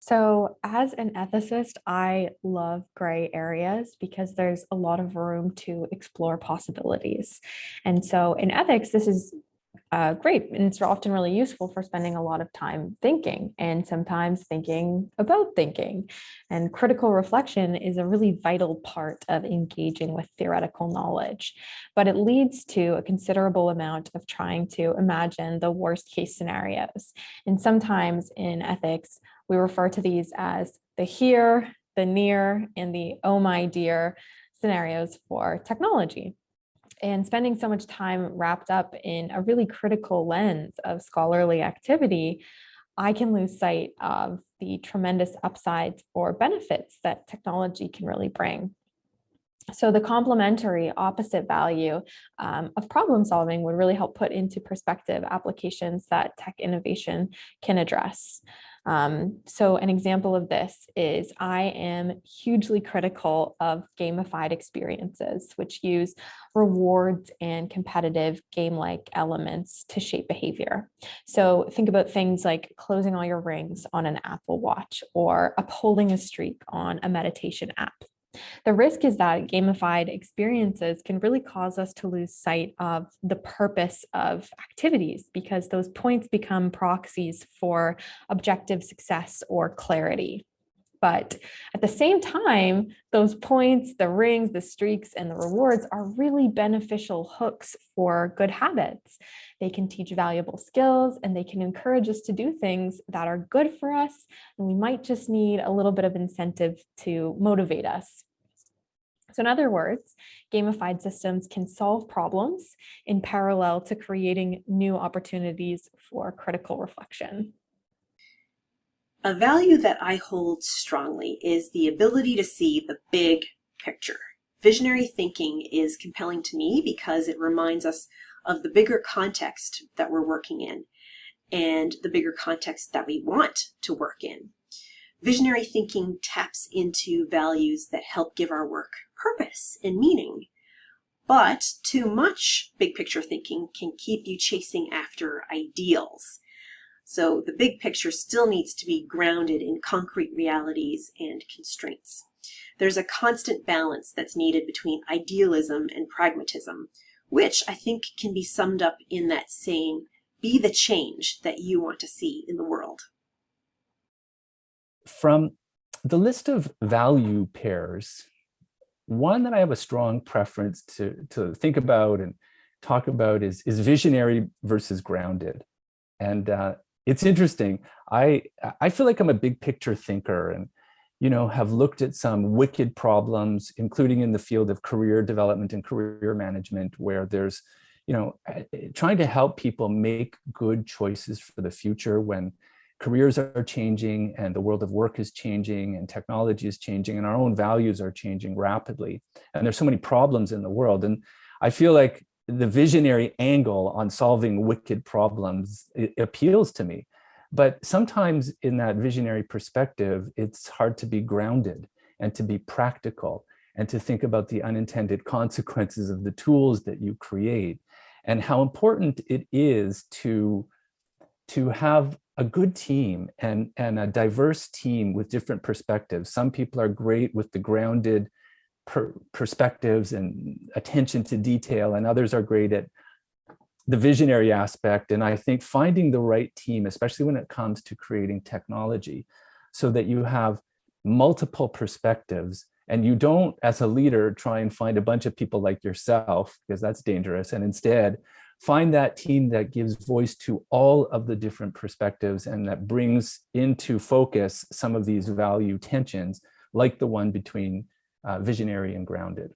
So, as an ethicist, I love gray areas because there's a lot of room to explore possibilities. And so, in ethics, this is great. And it's often really useful for spending a lot of time thinking and sometimes thinking about thinking. And critical reflection is a really vital part of engaging with theoretical knowledge. But it leads to a considerable amount of trying to imagine the worst case scenarios. And sometimes in ethics, we refer to these as the here, the near, and the oh my dear scenarios for technology. And spending so much time wrapped up in a really critical lens of scholarly activity, I can lose sight of the tremendous upsides or benefits that technology can really bring. So the complementary opposite value of problem solving would really help put into perspective applications that tech innovation can address. So an example of this is I am hugely critical of gamified experiences, which use rewards and competitive game-like elements to shape behavior. So think about things like closing all your rings on an Apple Watch or upholding a streak on a meditation app. The risk is that gamified experiences can really cause us to lose sight of the purpose of activities because those points become proxies for objective success or clarity. But at the same time, those points, the rings, the streaks, and the rewards are really beneficial hooks for good habits. They can teach valuable skills and they can encourage us to do things that are good for us. And we might just need a little bit of incentive to motivate us. So in other words, gamified systems can solve problems in parallel to creating new opportunities for critical reflection. A value that I hold strongly is the ability to see the big picture. Visionary thinking is compelling to me because it reminds us of the bigger context that we're working in and the bigger context that we want to work in. Visionary thinking taps into values that help give our work purpose and meaning. But too much big picture thinking can keep you chasing after ideals. So the big picture still needs to be grounded in concrete realities and constraints. There's a constant balance that's needed between idealism and pragmatism, which I think can be summed up in that saying, be the change that you want to see in the world. From the list of value pairs, one that I have a strong preference to think about and talk about is visionary versus grounded. And it's interesting. I feel like I'm a big picture thinker and, have looked at some wicked problems, including in the field of career development and career management, where there's, trying to help people make good choices for the future when careers are changing and the world of work is changing and technology is changing and our own values are changing rapidly. And there's so many problems in the world. And I feel like the visionary angle on solving wicked problems, it appeals to me. But sometimes in that visionary perspective, it's hard to be grounded and to be practical and to think about the unintended consequences of the tools that you create and how important it is to have a good team and a diverse team with different perspectives. Some people are great with the grounded perspectives and attention to detail, and others are great at the visionary aspect. And I think finding the right team, especially when it comes to creating technology, so that you have multiple perspectives and you don't, as a leader, try and find a bunch of people like yourself, because that's dangerous, and instead find that team that gives voice to all of the different perspectives and that brings into focus some of these value tensions, like the one between visionary and grounded.